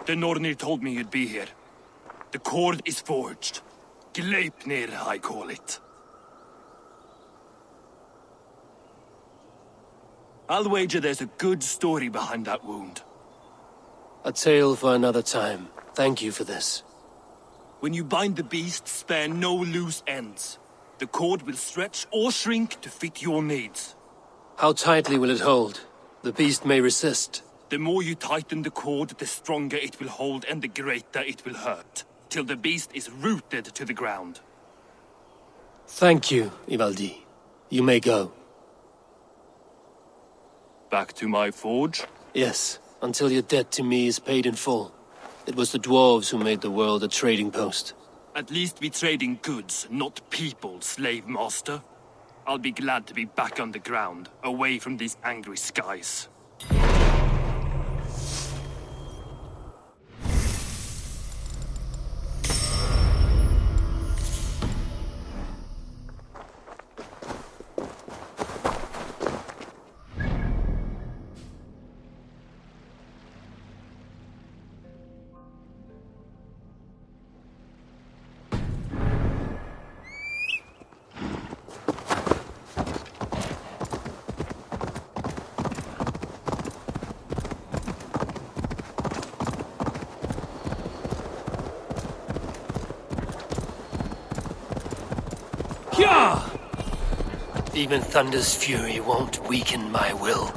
The Nornir told me you'd be here. The cord is forged. Gleipnir, I call it. I'll wager there's a good story behind that wound. A tale for another time. Thank you for this. When you bind the beast, spare no loose ends. The cord will stretch or shrink to fit your needs. How tightly will it hold? The beast may resist. The more you tighten the cord, the stronger it will hold and the greater it will hurt, till the beast is rooted to the ground. Thank you, Ivaldi. You may go. Back to my forge? Yes, until your debt to me is paid in full. It was the dwarves who made the world a trading post. At least we trade in goods, not people, slave master. I'll be glad to be back on the ground, away from these angry skies. Even Thunder's fury won't weaken my will.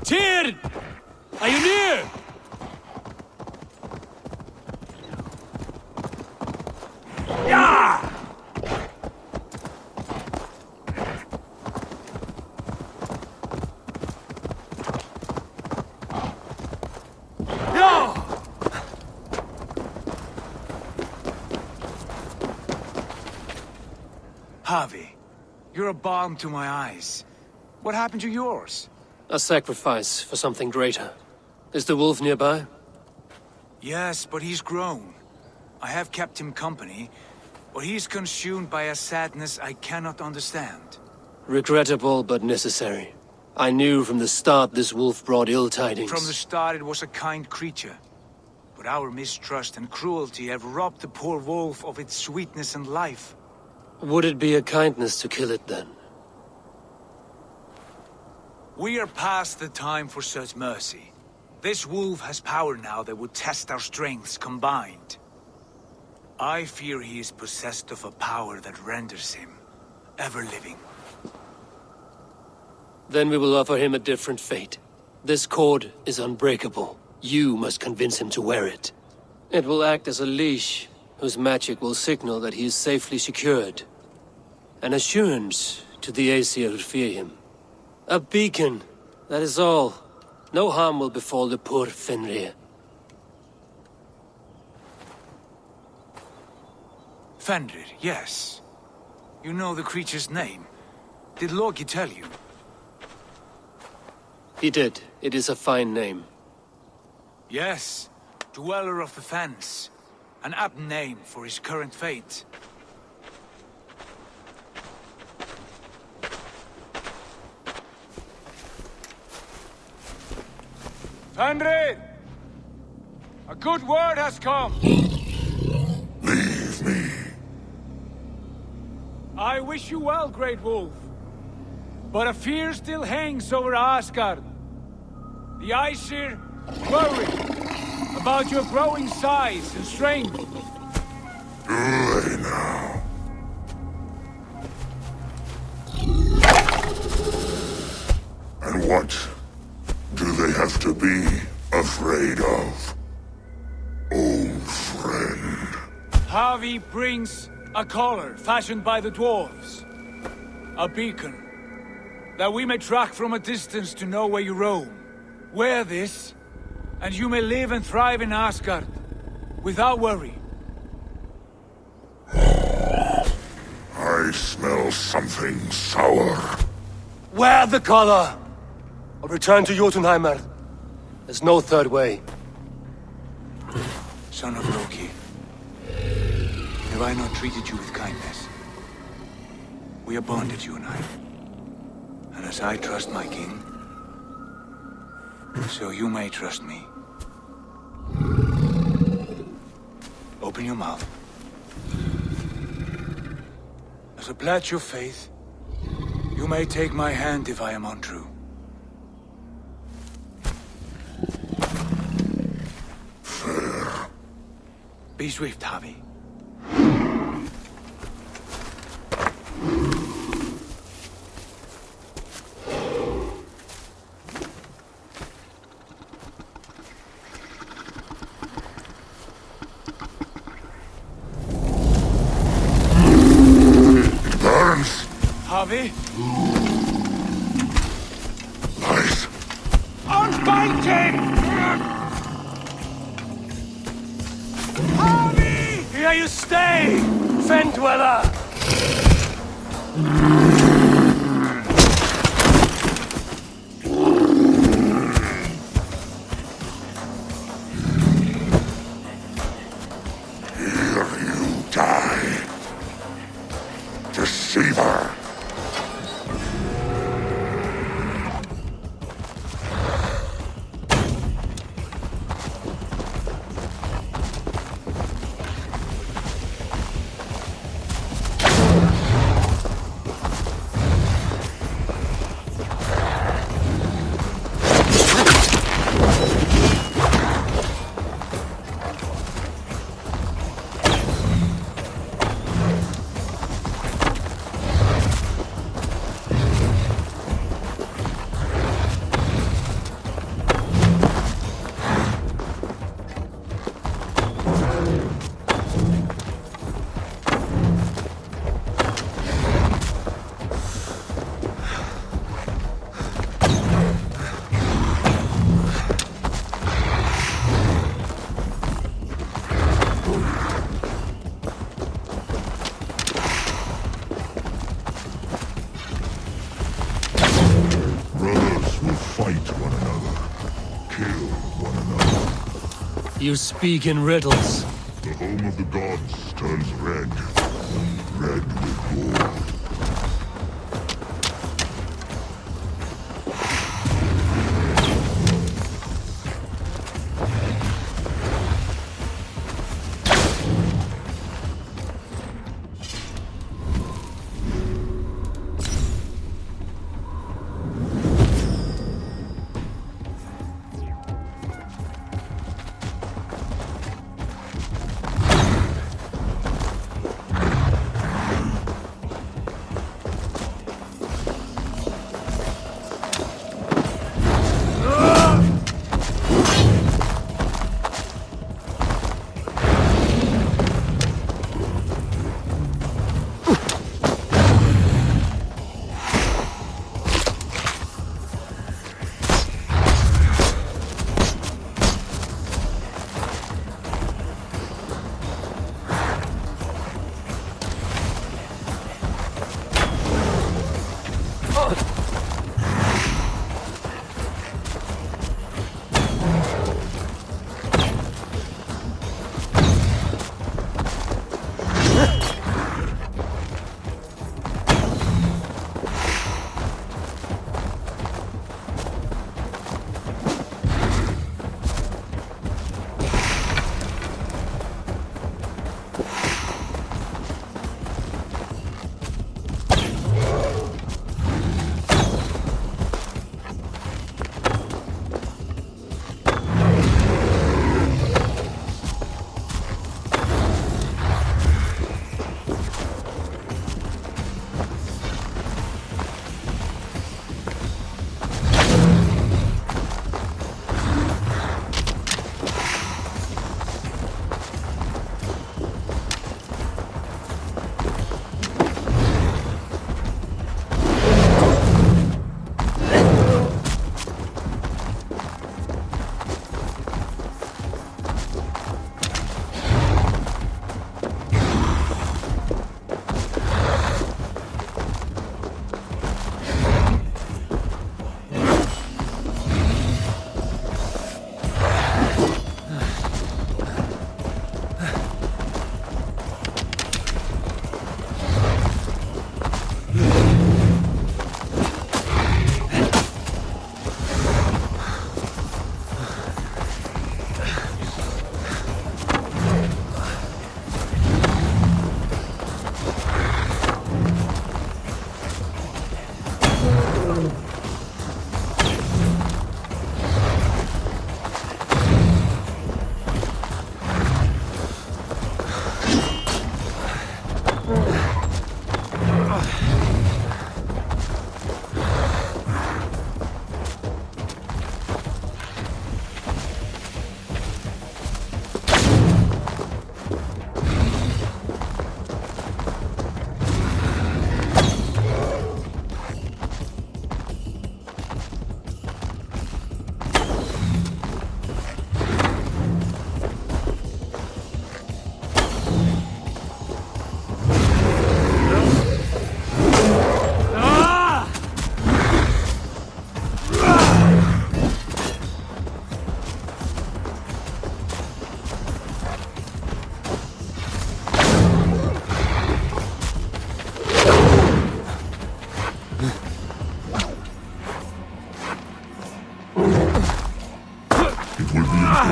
Tyr! Are you near? Yeah! No! Javi, you're a balm to my eyes. What happened to yours? A sacrifice for something greater. Is the wolf nearby? Yes, but he's grown. I have kept him company, but he's consumed by a sadness I cannot understand. Regrettable, but necessary. I knew from the start this wolf brought ill tidings. From the start it was a kind creature. But but our mistrust and cruelty have robbed the poor wolf of its sweetness and life. Would it be a kindness to kill it then? We are past the time for such mercy. This wolf has power now that would test our strengths combined. I fear he is possessed of a power that renders him ever-living. Then we will offer him a different fate. This cord is unbreakable. You must convince him to wear it. It will act as a leash, whose magic will signal that he is safely secured. An assurance to the Aesir who fear him. A beacon, that is all. No harm will befall the poor Fenrir. Fenrir, yes. You know the creature's name. Did Loki tell you? He did. It is a fine name. Yes. Dweller of the Fens. An apt name for his current fate. Fenrir! A good word has come! Leave me. I wish you well, Great Wolf. But a fear still hangs over Asgard. The Aesir worry about your growing size and strength. Do they now? And what do they have to be afraid of? Old friend. Havi brings a collar fashioned by the dwarves. A beacon. That we may track from a distance to know where you roam. Wear this, and you may live and thrive in Asgard, without worry. I smell something sour. Wear the collar! Or return to Jotunheimer. There's no third way. Son of Loki, have I not treated you with kindness? We are bonded, you and I. And as I trust my king, so you may trust me. Open your mouth. As a pledge of faith, you may take my hand if I am untrue. Fair. Be swift, Havi. Havi? Lies. Unbind him! Havi! Here you stay, Fen Dweller! Here you die. Deceiver. You speak in riddles. The home of the gods turns red. Red with war.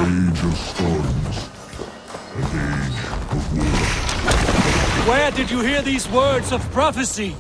Age of storms. An age of war. Where did you hear these words of prophecy?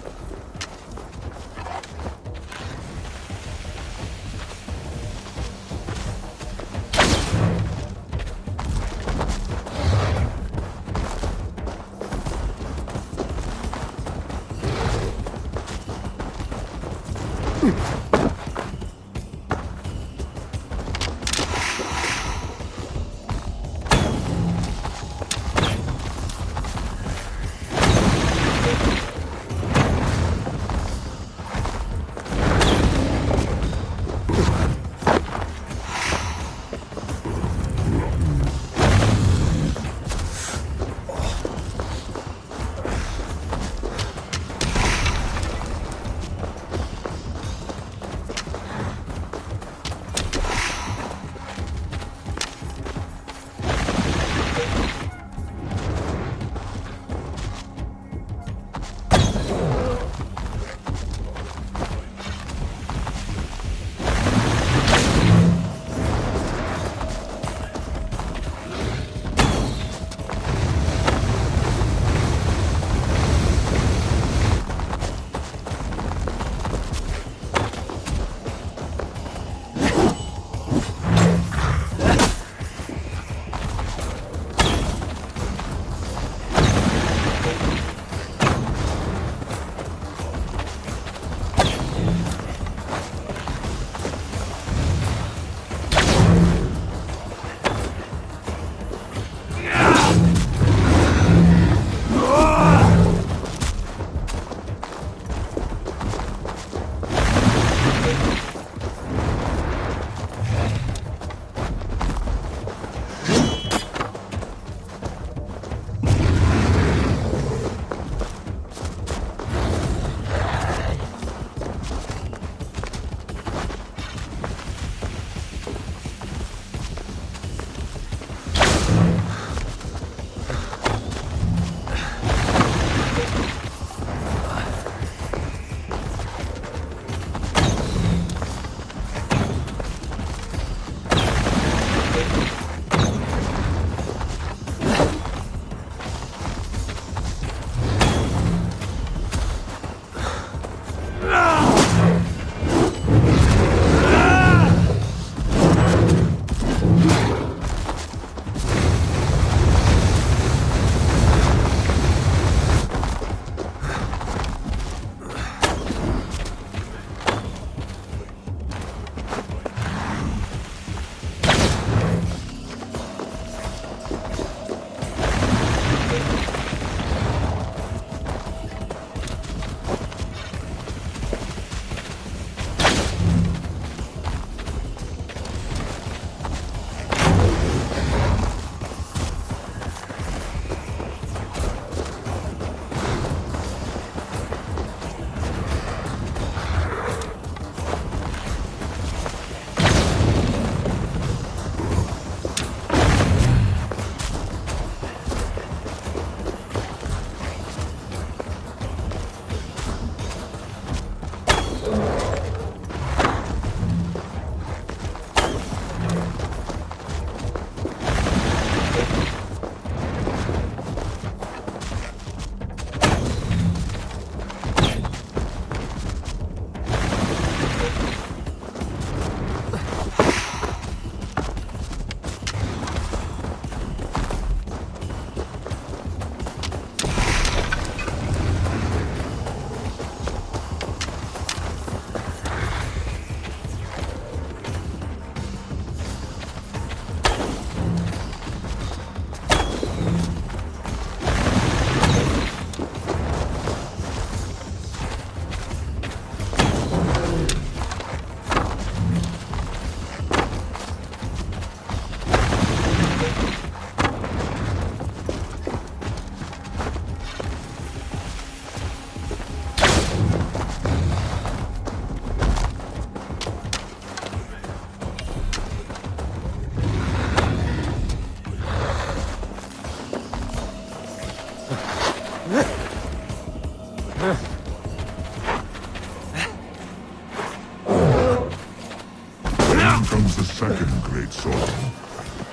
second great sorrow,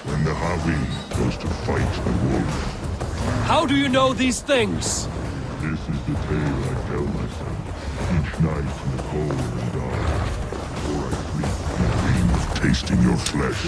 when the Havi goes to fight the wolf. How do you know these things? This is the tale I tell myself each night in the cold and dark. Before I sleep, I dream of tasting your flesh.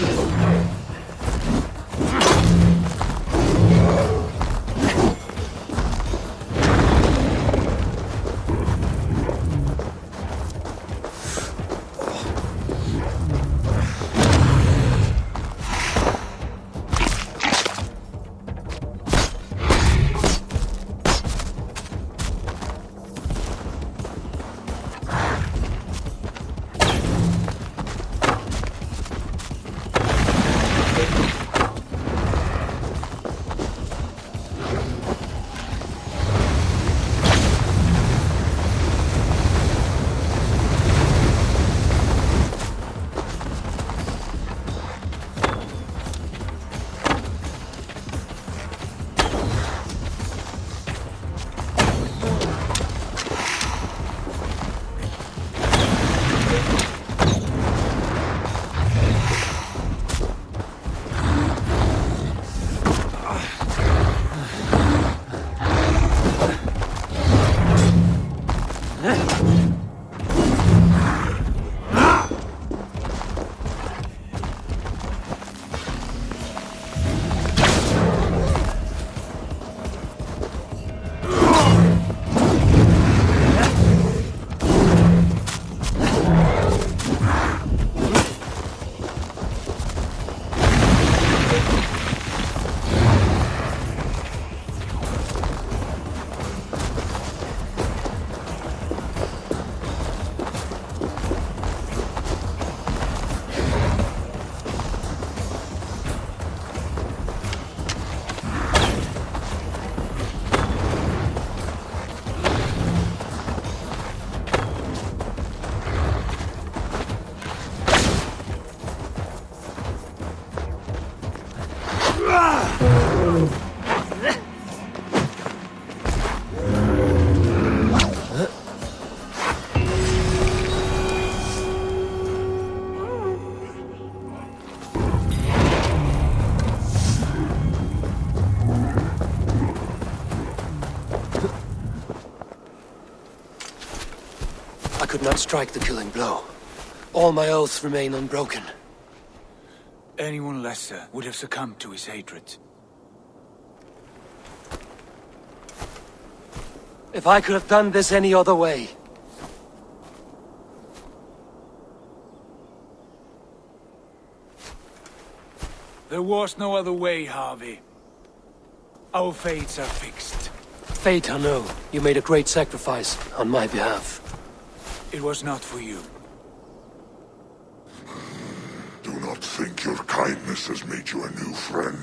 I could not strike the killing blow. All my oaths remain unbroken. Anyone lesser would have succumbed to his hatred. If I could have done this any other way. There was no other way, Harvey. Our fates are fixed. Fate, I know. You made a great sacrifice on my behalf. It was not for you. Do not think your kindness has made you a new friend,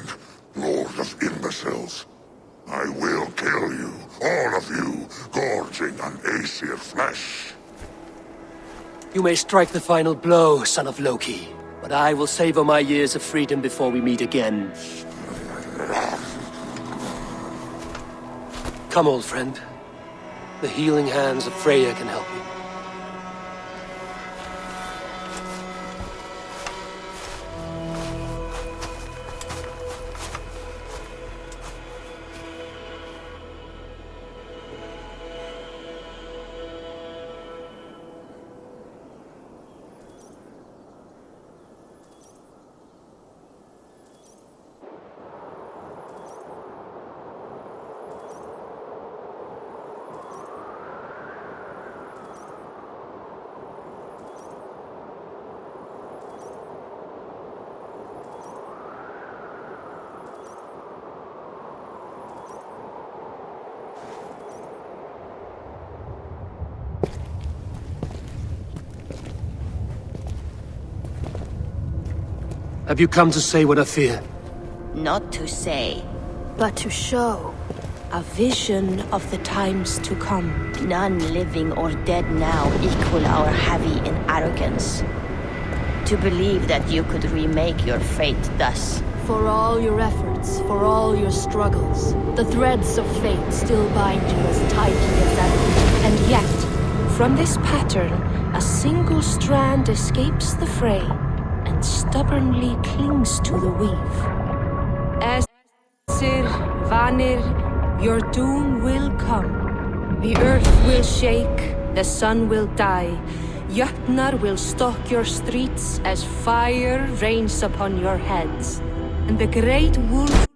Lord of Imbeciles. I will kill you, all of you, gorging on Aesir flesh. You may strike the final blow, son of Loki, but I will savor my years of freedom before we meet again. Come, old friend. The healing hands of Freya can help you. Have you come to say what I fear? Not to say, but to show. a vision of the times to come. None living or dead now equal our heavy in arrogance. To believe that you could remake your fate thus. For all your efforts, for all your struggles, the threads of fate still bind you as tightly as ever. And yet, from this pattern, a single strand escapes the fray, and yet stubbornly clings to the weave. Æsir, Vanir, your doom will come. The earth will shake, the sun will die. Jötnar will stalk your streets as fire rains upon your heads. And the great wolf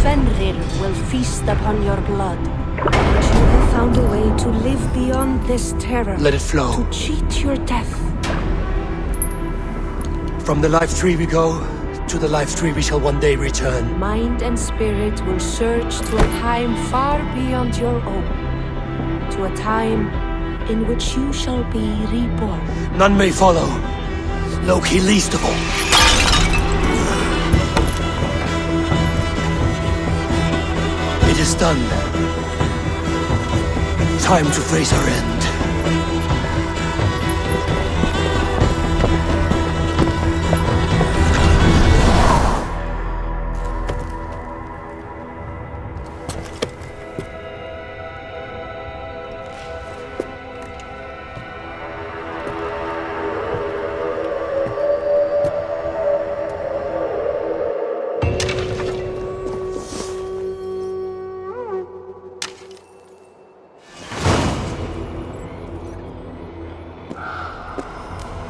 Fenrir will feast upon your blood. But you have found a way to live beyond this terror. Let it flow. To cheat your death. From the life tree we go, to the life tree we shall one day return. Mind and spirit will surge to a time far beyond your own. To a time in which you shall be reborn. None may follow. Loki least of all. It is done. Time to face our end.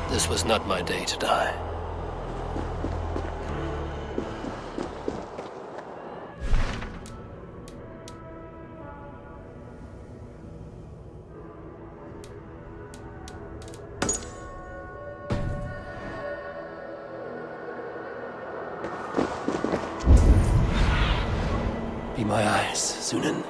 This was not my day to die. Be my eyes, Sunan.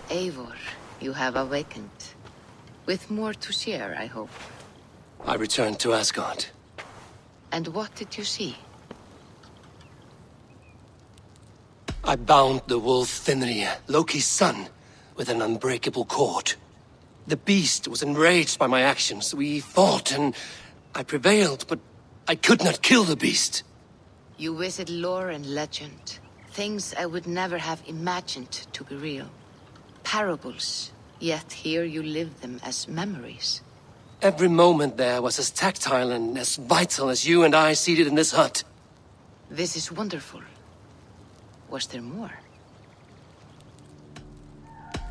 Eivor, you have awakened. With more to share, I hope. I returned to Asgard. And what did you see? I bound the wolf Fenrir, Loki's son, with an unbreakable cord. The beast was enraged by my actions. We fought and I prevailed, but I could not kill the beast. You visit lore and legend. Things I would never have imagined to be real. Parables, yet here you live them as memories. Every moment there was as tactile and as vital as you and I seated in this hut. This is wonderful. Was there more?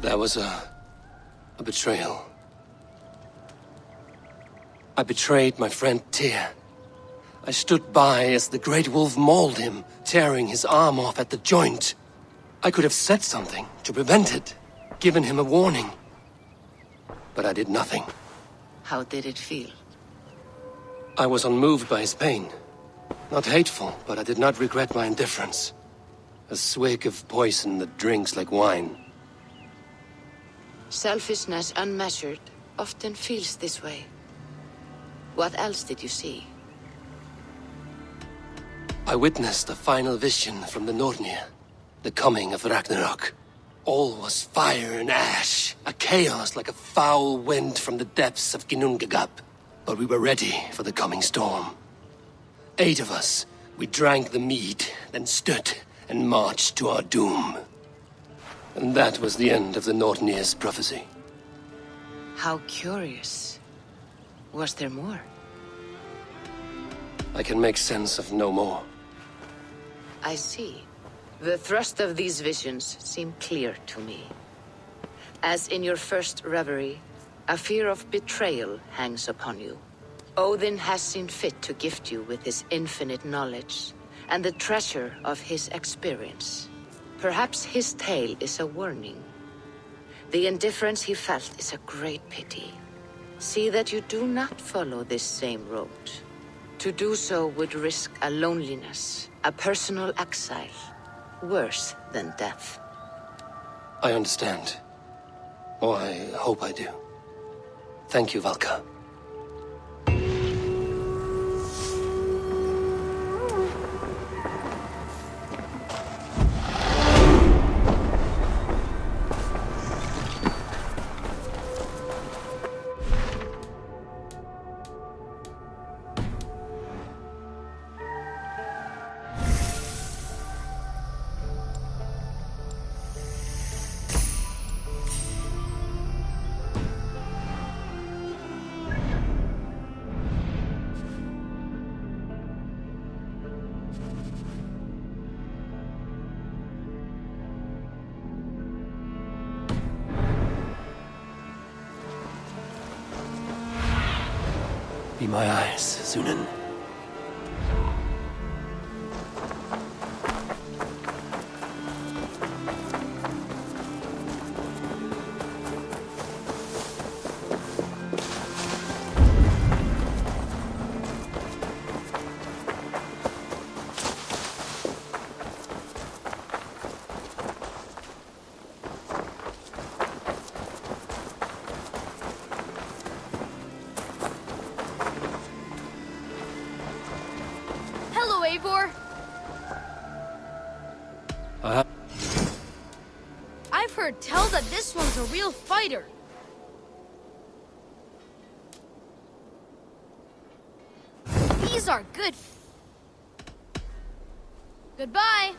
There was a betrayal. I betrayed my friend Tyr. I stood by as the great wolf mauled him, tearing his arm off at the joint. I could have said something to prevent it, given him a warning. But I did nothing. How did it feel? I was unmoved by his pain. Not hateful, but I did not regret my indifference. A swig of poison that drinks like wine. Selfishness unmeasured often feels this way. What else did you see? I witnessed a final vision from the Nornir. The coming of Ragnarok. All was fire and ash. A chaos like a foul wind from the depths of Ginnungagap. But we were ready for the coming storm. 8 of us. We drank the mead, then stood and marched to our doom. And that was the end of the Nornir's prophecy. How curious. Was there more? I can make sense of no more. I see. The thrust of these visions seem clear to me. As in your first reverie, a fear of betrayal hangs upon you. Odin has seen fit to gift you with his infinite knowledge, and the treasure of his experience. Perhaps his tale is a warning. The indifference he felt is a great pity. See that you do not follow this same road. To do so would risk a loneliness, a personal exile, worse than death. I understand. Or I hope I do. Thank you, Valka. Be my eyes, Sunan. Eivor! I've heard tell that this one's a real fighter. These are good. Goodbye.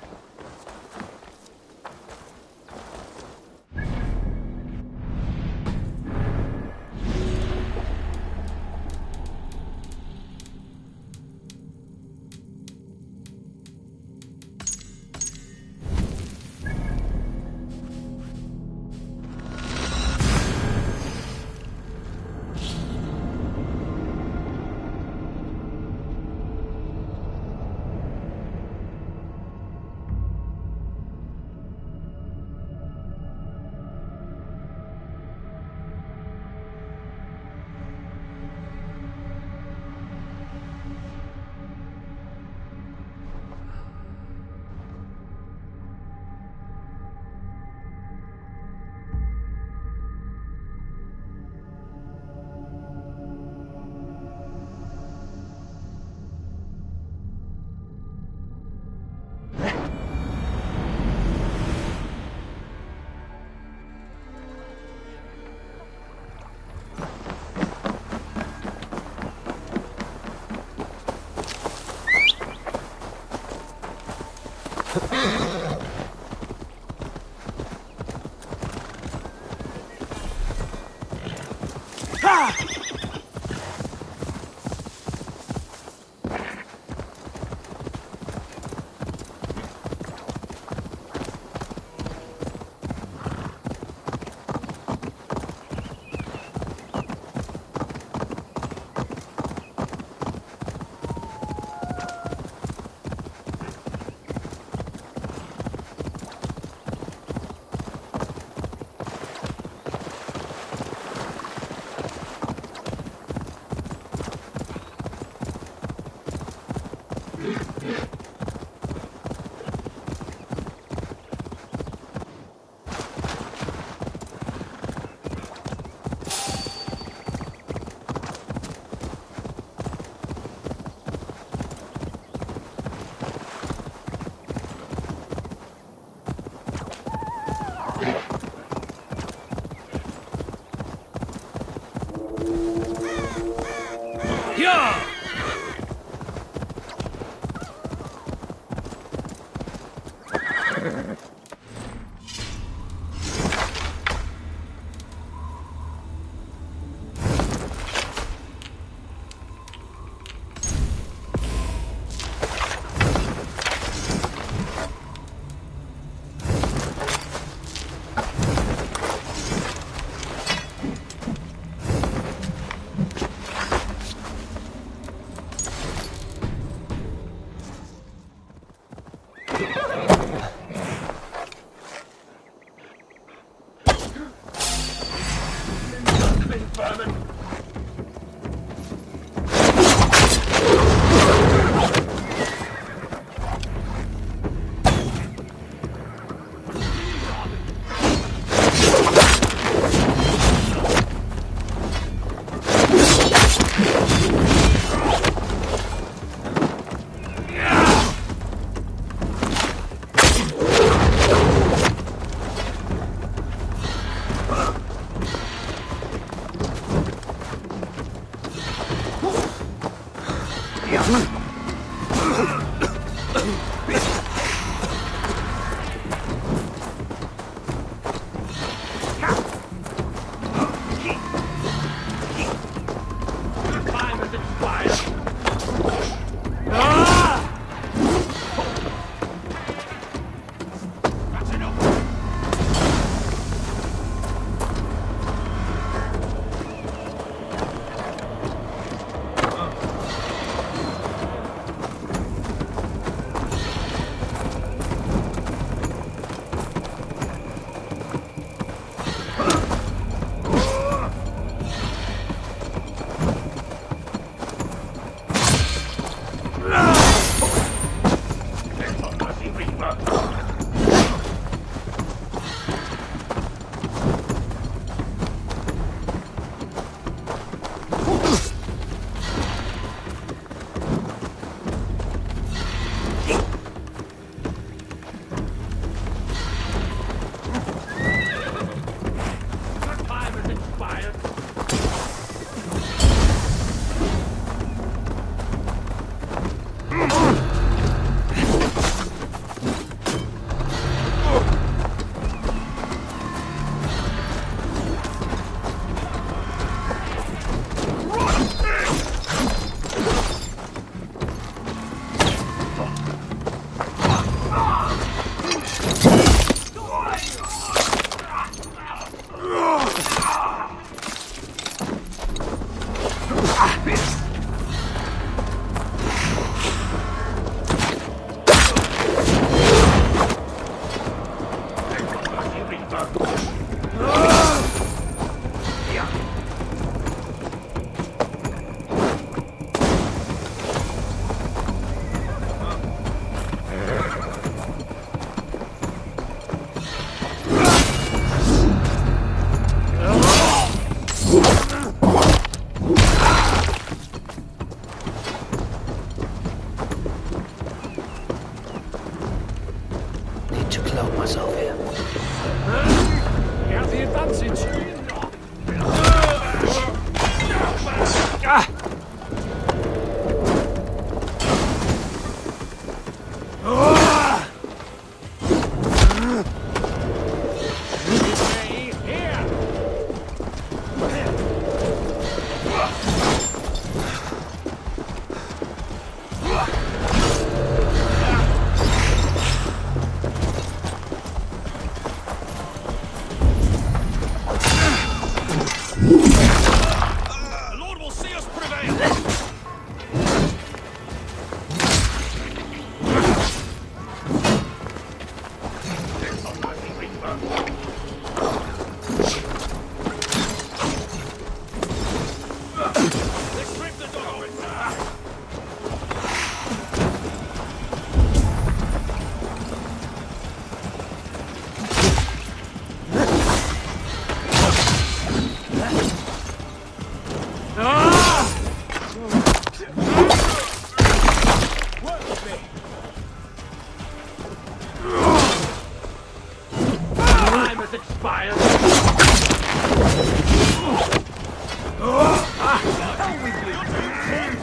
How we bleed.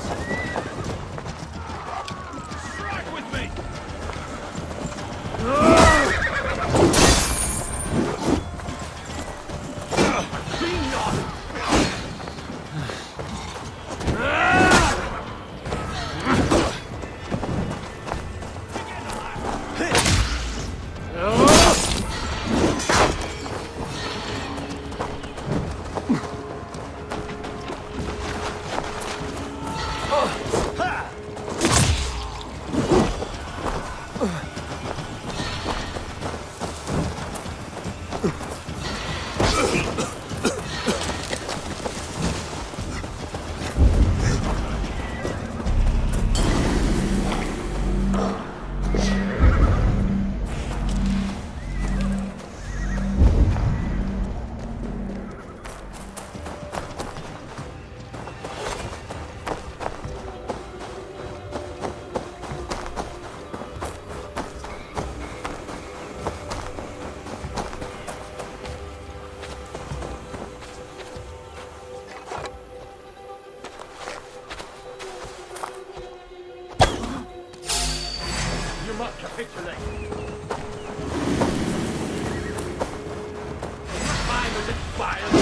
vile